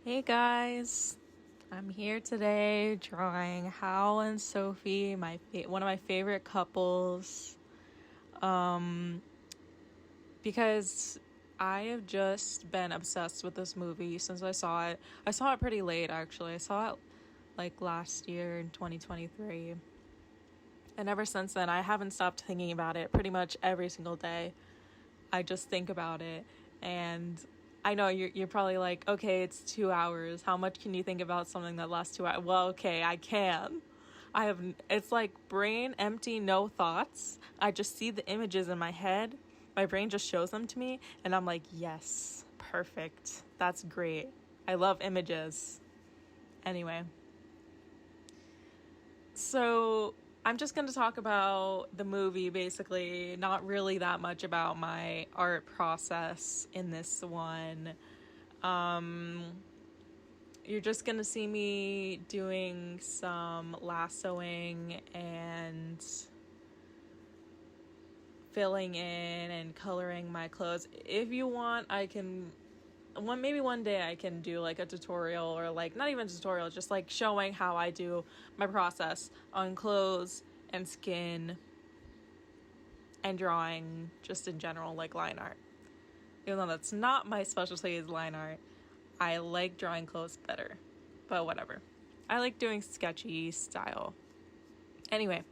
Hey guys, I'm here today drawing Howl and Sophie, one of my favorite couples, because I have just been obsessed with this movie since I saw it. I saw it pretty late actually. I saw it like last year in 2023. And ever since then, I haven't stopped thinking about it pretty much every single day. I just think about it, and I know you're probably like, okay, it's 2 hours. How much can you think about something that lasts 2 hours? Well, okay, I can. It's like brain empty, no thoughts. I just see the images in my head. My brain just shows them to me, and I'm like, yes, perfect. That's great. I love images. Anyway. So I'm just going to talk about the movie, basically, not really that much about my art process in this one. You're just going to see me doing some lassoing and filling in and coloring my clothes. If you want, maybe one day I can do like a tutorial, or like not even a tutorial, just like showing how I do my process on clothes and skin and drawing just in general, like line art. Even though that's not my specialty is line art, I like drawing clothes better, but whatever. I like doing sketchy style. Anyway,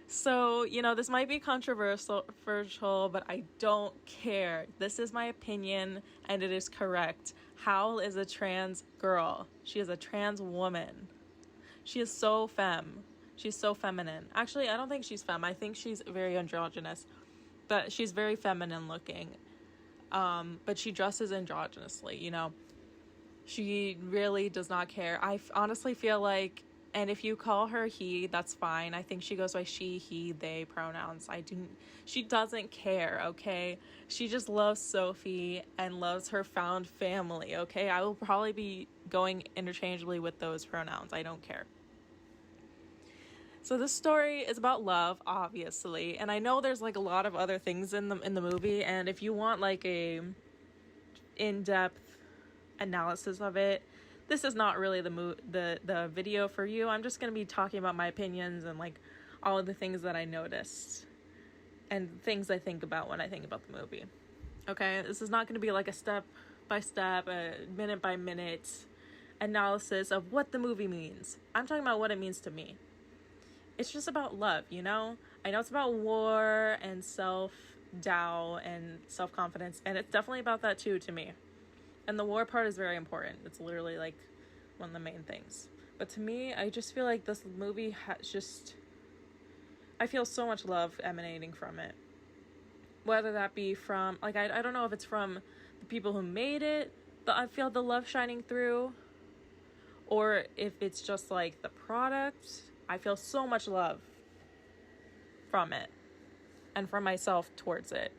so, this might be controversial, but I don't care. This is my opinion, and it is correct. Howl is a trans girl. She is a trans woman. She is so femme. She's so feminine. Actually, I don't think she's femme. I think she's very androgynous, but she's very feminine looking. But she dresses androgynously, She really does not care. I honestly feel like, and if you call her he, that's fine. I think she goes by she, he, they pronouns. She doesn't care, okay? She just loves Sophie and loves her found family, okay? I will probably be going interchangeably with those pronouns. I don't care. So this story is about love, obviously. And I know there's like a lot of other things in the movie, and if you want like a in-depth analysis of it, this is not really the video for you. I'm just going to be talking about my opinions and like all of the things that I noticed and things I think about when I think about the movie. Okay, this is not going to be like a step-by-step, a minute-by-minute analysis of what the movie means. I'm talking about what it means to me. It's just about love, I know it's about war and self-doubt and self-confidence, and it's definitely about that too to me. And the war part is very important. It's literally like one of the main things. But to me, I just feel like this movie I feel so much love emanating from it. Whether that be from, like, I don't know if it's from the people who made it, but I feel the love shining through. Or if it's just like the product. I feel so much love from it. And from myself towards it.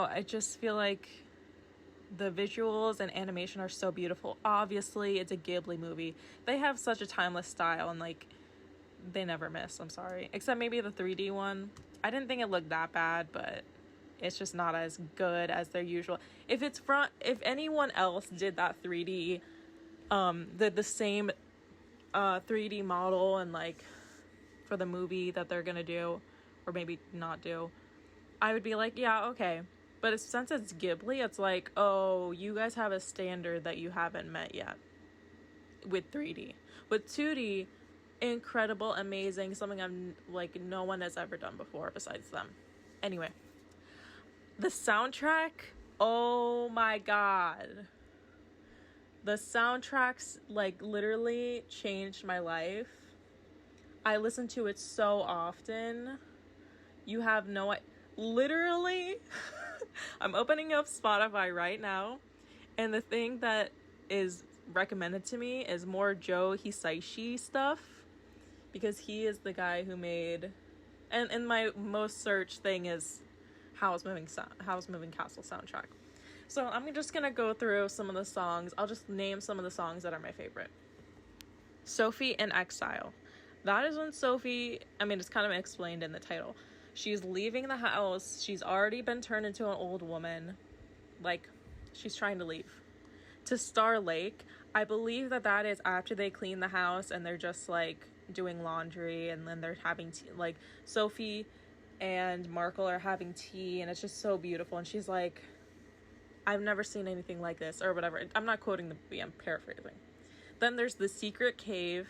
I just feel like the visuals and animation are so beautiful. Obviously, it's a Ghibli movie. They have such a timeless style, and like they never miss. I'm sorry, except maybe the 3D one. I didn't think it looked that bad, but it's just not as good as their usual. If anyone else did that 3D, the same 3D model and like for the movie that they're gonna do, or maybe not do, I would be like, yeah, okay. But since it's Ghibli, it's like, oh, you guys have a standard that you haven't met yet with 3D. With 2D, incredible, amazing, something no one has ever done before besides them. Anyway, the soundtrack, oh my god. The soundtracks, literally changed my life. I listen to it so often. You have no idea. Literally, I'm opening up Spotify right now, and the thing that is recommended to me is more Joe Hisaishi stuff, because he is the guy who made, and my most searched thing is Howl's Moving Castle soundtrack. So I'm just gonna go through some of the songs. I'll just name some of the songs that are my favorite. Sophie in Exile. That is when Sophie, it's kind of explained in the title. She's leaving the house. She's already been turned into an old woman. like, she's trying to leave. To Star Lake, I believe that is after they clean the house and they're just, like, doing laundry, and then they're having tea. Like, Sophie and Markle are having tea, and it's just so beautiful. And she's like, I've never seen anything like this, or whatever. I'm not quoting the movie, I'm paraphrasing. Then there's the secret cave.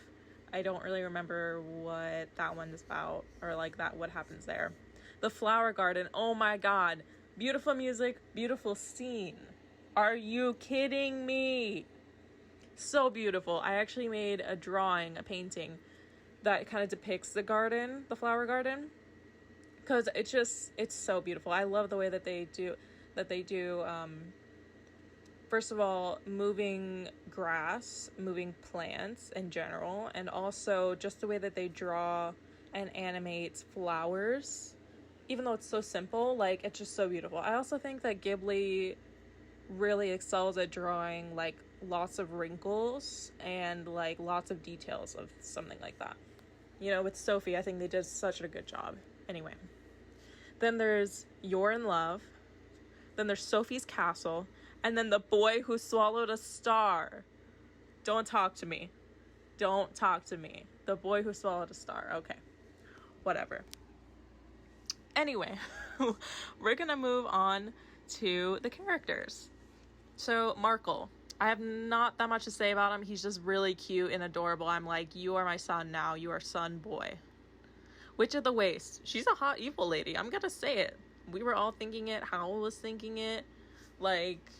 I don't really remember what that one is about, or like that what happens there. The flower garden. Oh my god. Beautiful music, beautiful scene. Are you kidding me? So beautiful. I actually made a drawing, a painting that kind of depicts the garden, the flower garden, because it's so beautiful. I love the way that they do first of all, moving grass, moving plants in general, and also just the way that they draw and animate flowers. Even though it's so simple, like, it's just so beautiful. I also think that Ghibli really excels at drawing, like, lots of wrinkles and, like, lots of details of something like that. You know, with Sophie, I think they did such a good job. Anyway. Then there's You're in Love. Then there's Sophie's Castle. And then The Boy Who Swallowed a Star. Don't talk to me. Don't talk to me. The Boy Who Swallowed a Star. Okay. Whatever. Anyway, we're gonna move on to the characters. So, Markle. I have not that much to say about him. He's just really cute and adorable. I'm like, you are my son now. You are son boy. Witch of the Waste. She's a hot evil lady. I'm gonna say it. We were all thinking it. Howl was thinking it. Like,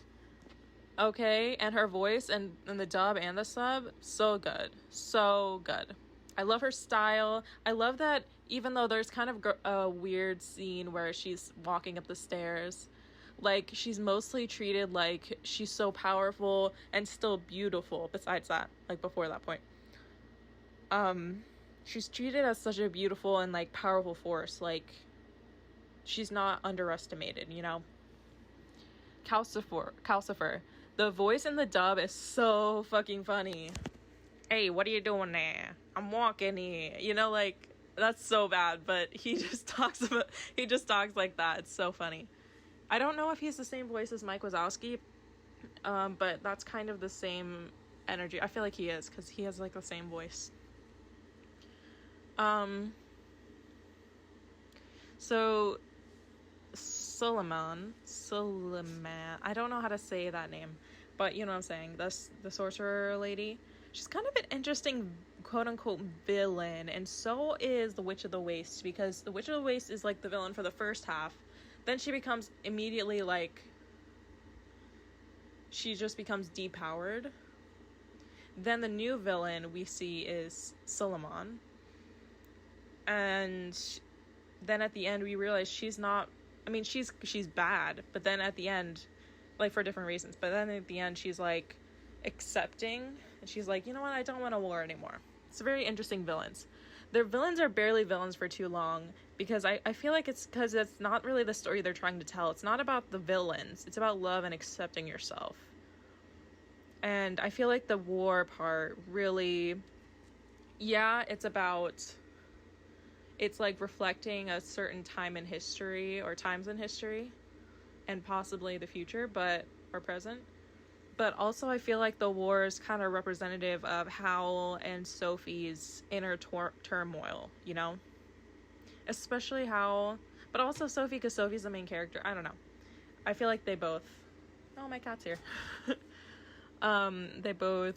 okay. And her voice and the dub and the sub, so good. So good. I love her style. I love that even though there's kind of a weird scene where she's walking up the stairs, like, she's mostly treated like she's so powerful and still beautiful. Besides that, like, before that point. She's treated as such a beautiful and, like, powerful force. Like, she's not underestimated, you know? Calcifer. The voice in the dub is so fucking funny. Hey, what are you doing there? I'm walking here. You know, like, that's so bad, but he just talks like that. It's so funny. I don't know if he's the same voice as Mike Wazowski, but that's kind of the same energy. I feel like he is, because he has, like, the same voice. So Suleiman, I don't know how to say that name, but you know what I'm saying, the sorcerer lady. She's kind of an interesting quote-unquote villain, and so is the Witch of the Waste, because the Witch of the Waste is, like, the villain for the first half. Then she becomes immediately, like, she just becomes depowered. Then the new villain we see is Suleiman. And then at the end we realize she's not, I mean, she's bad, but then at the end, like, for different reasons, but then at the end she's, like, accepting, and she's like, you know what, I don't want a war anymore. It's very interesting villains. Their villains are barely villains for too long, because I feel like it's because it's not really the story they're trying to tell. It's not about the villains. It's about love and accepting yourself. And I feel like the war part really, yeah, it's like reflecting a certain time in history, or times in history, and possibly the future, or present. But also I feel like the war is kind of representative of Howl and Sophie's inner turmoil, you know? Especially Howl, but also Sophie, because Sophie's the main character. I don't know. I feel like they both... Oh, my cat's here. They both...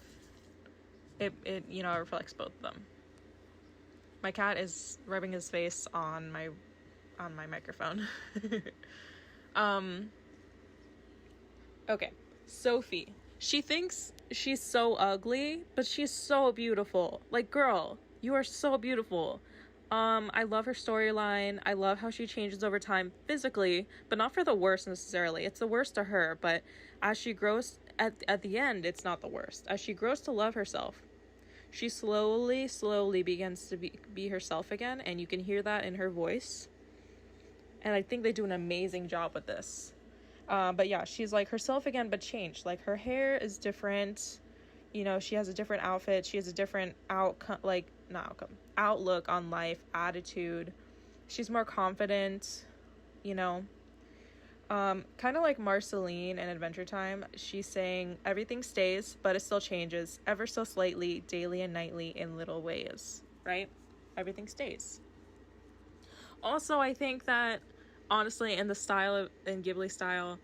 It you know, reflects both of them. My cat is rubbing his face on my microphone. Okay. Sophie. She thinks she's so ugly, but she's so beautiful. Like, girl, you are so beautiful. I love her storyline. I love how she changes over time physically, but not for the worst necessarily. It's the worst to her, but as she grows at the end, it's not the worst. As she grows to love herself, she slowly begins to be herself again, and you can hear that in her voice. And I think they do an amazing job with this. But yeah, she's like herself again, but changed. Like, her hair is different. You know, she has a different outfit. She has a different outlook on life, attitude. She's more confident, you know. Kind of like Marceline in Adventure Time, she's saying everything stays, but it still changes ever so slightly, daily and nightly, in little ways, right? Everything stays. Also, I think that, honestly, in Ghibli style,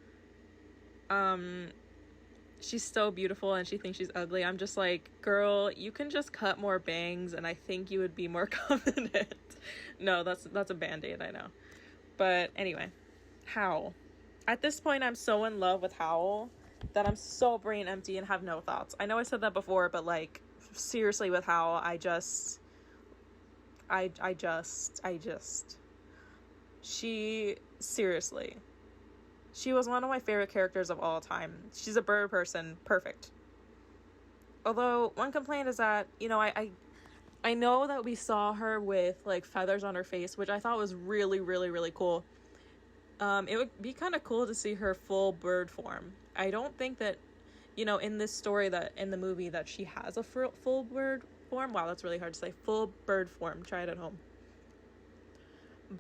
she's so beautiful and she thinks she's ugly. I'm just like, girl, you can just cut more bangs and I think you would be more confident. No, that's a band-aid, I know. But anyway, Howl. At this point, I'm so in love with Howl that I'm so brain empty and have no thoughts. I know I said that before, but like, seriously, with Howl, seriously, she was one of my favorite characters of all time. She's a bird person, perfect. Although, one complaint is that, you know, I know that we saw her with, like, feathers on her face, which I thought was really, really, really cool. It would be kind of cool to see her full bird form. I don't think that, you know, in this story, that in the movie, that she has a full bird form. Wow, that's really hard to say. Full bird form. Try it at home.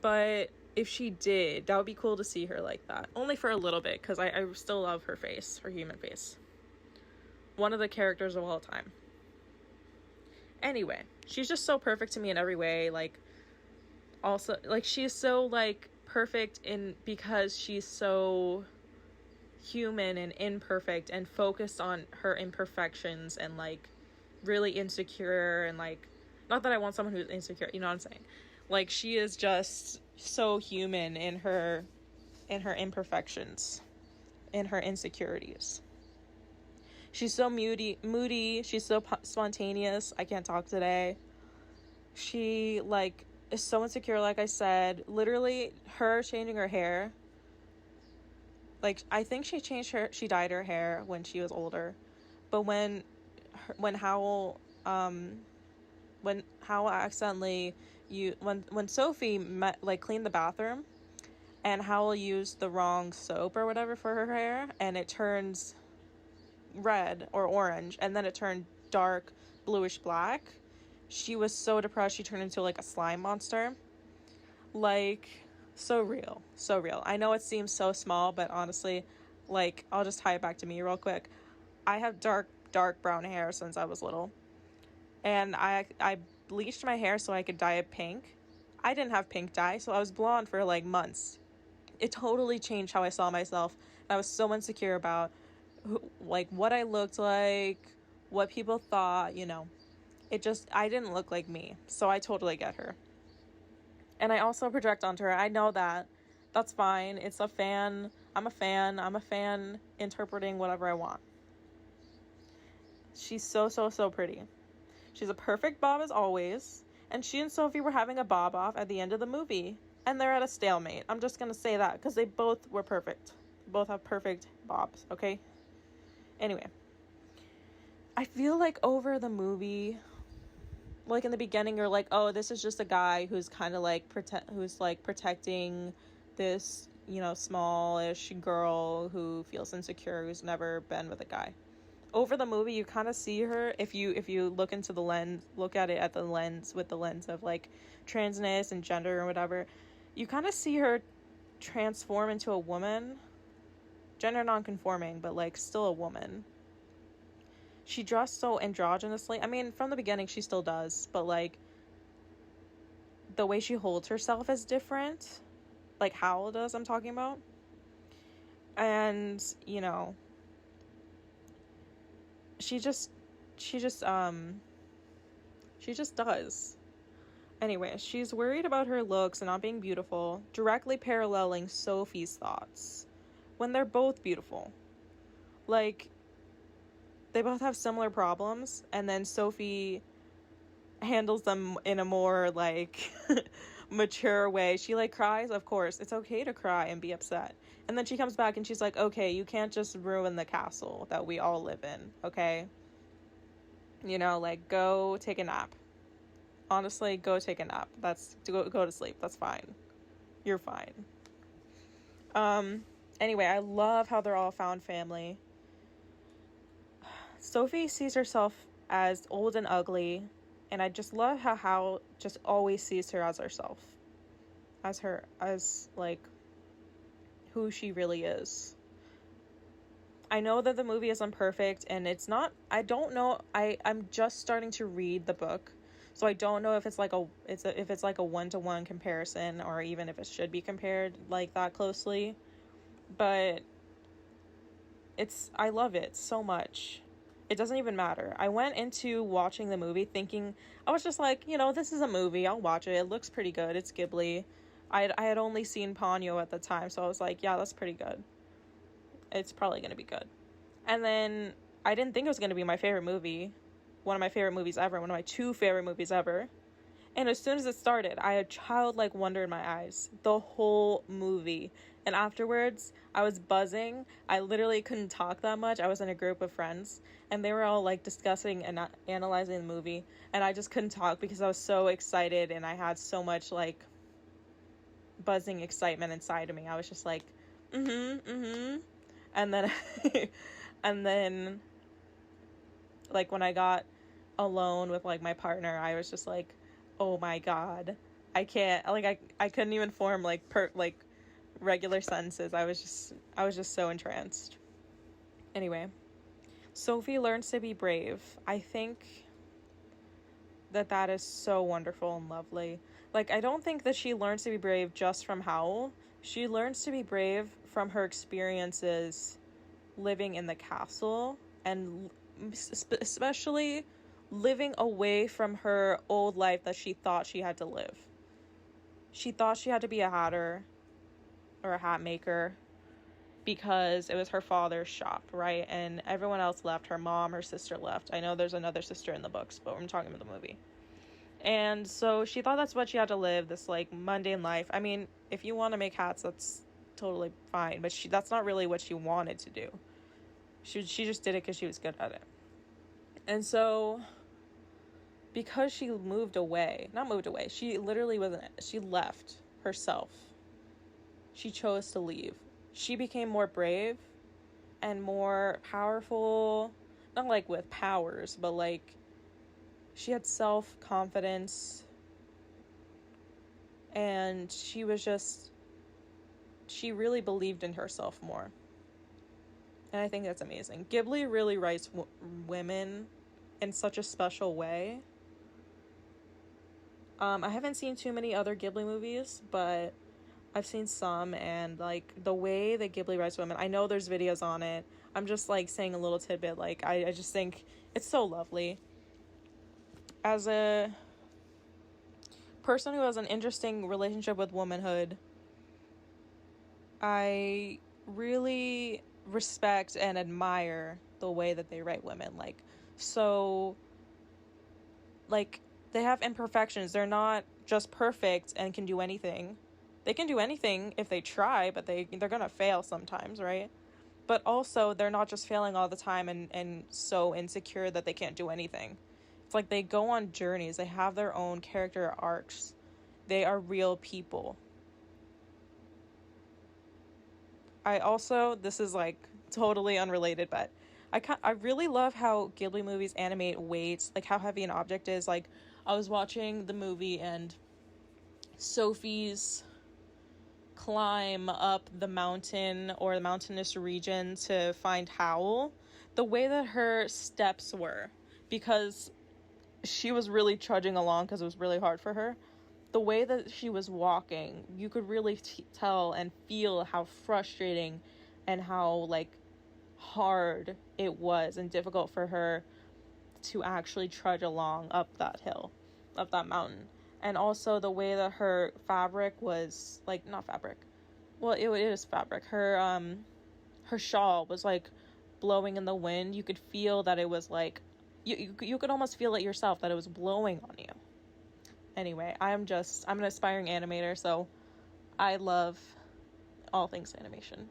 But if she did, that would be cool to see her like that. Only for a little bit, because I still love her face, her human face. One of the characters of all time. Anyway, she's just so perfect to me in every way. Like, also, like, she's so, like, perfect because she's so human and imperfect and focused on her imperfections and, like, really insecure and, like, not that I want someone who's insecure, you know what I'm saying? Like, she is just so human in her imperfections, in her insecurities. She's so moody, she's so spontaneous. I can't talk today. She, like, is so insecure, like I said. Literally, her changing her hair. Like, I think she dyed her hair when she was older. But when Howl accidentally, when Sophie cleaned the bathroom, and Howl used the wrong soap or whatever for her hair, and it turns red or orange, and then it turned dark bluish black, she was so depressed she turned into like a slime monster. Like, so real. I know it seems so small, but honestly, like, I'll just tie it back to me real quick. I have dark brown hair since I was little, and I bleached my hair so I could dye it pink. I didn't have pink dye, so I was blonde for like months. It totally changed how I saw myself. I was so insecure about like what I looked like, what people thought, you know. I didn't look like me, so I totally get her. And I also project onto her. I know that. That's fine. It's a fan. I'm a fan interpreting whatever I want. She's so pretty. She's a perfect bob as always. And she and Sophie were having a bob off at the end of the movie. And they're at a stalemate. I'm just going to say that because they both were perfect. Both have perfect bobs, okay? Anyway. I feel like over the movie, like in the beginning, you're like, oh, this is just a guy who's kind of like protecting this, you know, smallish girl who feels insecure, who's never been with a guy. Over the movie, you kind of see her, if you look into the lens, look at it at the lens, with the lens of like transness and gender or whatever, you kind of see her transform into a woman, gender non-conforming, but like still a woman. She dressed so androgynously. I mean, from the beginning, she still does. But, like, the way she holds herself is different. Like Howl does, I'm talking about. And, you know, she just does. Anyway, she's worried about her looks and not being beautiful, directly paralleling Sophie's thoughts. When they're both beautiful. Like, they both have similar problems, and then Sophie handles them in a more, like, mature way. She, like, cries, of course. It's okay to cry and be upset. And then she comes back and she's like, okay, you can't just ruin the castle that we all live in, okay? You know, like, go take a nap. Honestly, go take a nap. Go to sleep. That's fine. You're fine. Anyway, I love how they're all found family. Sophie sees herself as old and ugly, and I just love how Howl just always sees her as herself. As like, who she really is. I know that the movie isn't perfect, and it's not, I don't know, I'm just starting to read the book, so I don't know if it's like a one-to-one comparison, or even if it should be compared like that closely, but I love it so much. It doesn't even matter. I went into watching the movie thinking, I was just like, this is a movie, I'll watch it, it looks pretty good, it's Ghibli. I had only seen Ponyo at the time, so I was like, yeah, that's pretty good. It's probably going to be good. And then I didn't think it was going to be my favorite movie. One of my favorite movies ever. One of my 2 favorite movies ever. And as soon as it started, I had childlike wonder in my eyes. The whole movie. And afterwards, I was buzzing. I literally couldn't talk that much. I was in a group of friends. And they were all like discussing and analyzing the movie. And I just couldn't talk because I was so excited. And I had so much like buzzing excitement inside of me. I was just like, and then and then like when I got alone with like my partner, I was just like, oh my god, I can't, like I couldn't even form like regular sentences. I was just so entranced. Anyway, Sophie learns to be brave. I think that is so wonderful and lovely. Like, I don't think that she learns to be brave just from Howl. She learns to be brave from her experiences living in the castle, and especially living away from her old life that she thought she had to live. She thought she had to be a hatter or a hat maker because it was her father's shop, right? And everyone else left. Her mom, her sister left. I know there's another sister in the books, but I'm talking about the movie. And so she thought that's what she had to live, this like mundane life. I mean, if you want to make hats, that's totally fine, but that's not really what she wanted to do. She just did it because she was good at it. And so because she she literally she left herself. She chose to leave. She became more brave and more powerful, not like with powers, but like she had self-confidence, and she really believed in herself more. And I think that's amazing. Ghibli really writes women in such a special way. I haven't seen too many other Ghibli movies, but I've seen some, and like the way that Ghibli writes women, I know there's videos on it. I'm just like saying a little tidbit. Like I just think it's so lovely. As a person who has an interesting relationship with womanhood, I really respect and admire the way that they write women. Like, so, like, they have imperfections. They're not just perfect and can do anything. They can do anything if they try, but they're gonna fail sometimes, right? But also, they're not just failing all the time and so insecure that they can't do anything. It's like they go on journeys. They have their own character arcs. They are real people. This is like totally unrelated, but I really love how Ghibli movies animate weights, like how heavy an object is. Like, I was watching the movie and Sophie's climb up the mountain or the mountainous region to find Howl, the way that her steps were, because she was really trudging along because it was really hard for her. The way that she was walking, you could really tell and feel how frustrating and how like hard it was and difficult for her to actually trudge along up that hill, up that mountain. And also the way that her fabric was, like, not fabric, well, it is fabric, her shawl was like blowing in the wind. You could feel that it was like, you could almost feel it yourself, that it was blowing on you. Anyway, I'm an aspiring animator, so I love all things animation,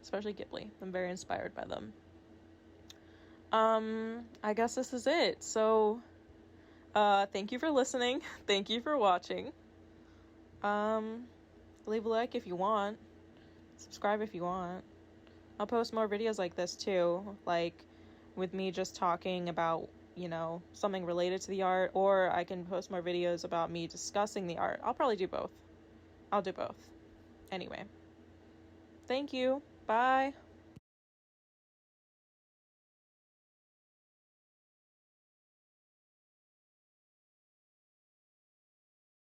especially Ghibli. I'm very inspired by them. I guess this is it. So, thank you for listening. Thank you for watching. Leave a like if you want. Subscribe if you want. I'll post more videos like this too, like with me just talking about, something related to the art, or I can post more videos about me discussing the art. I'll probably do both. I'll do both. Anyway, Thank you. Bye.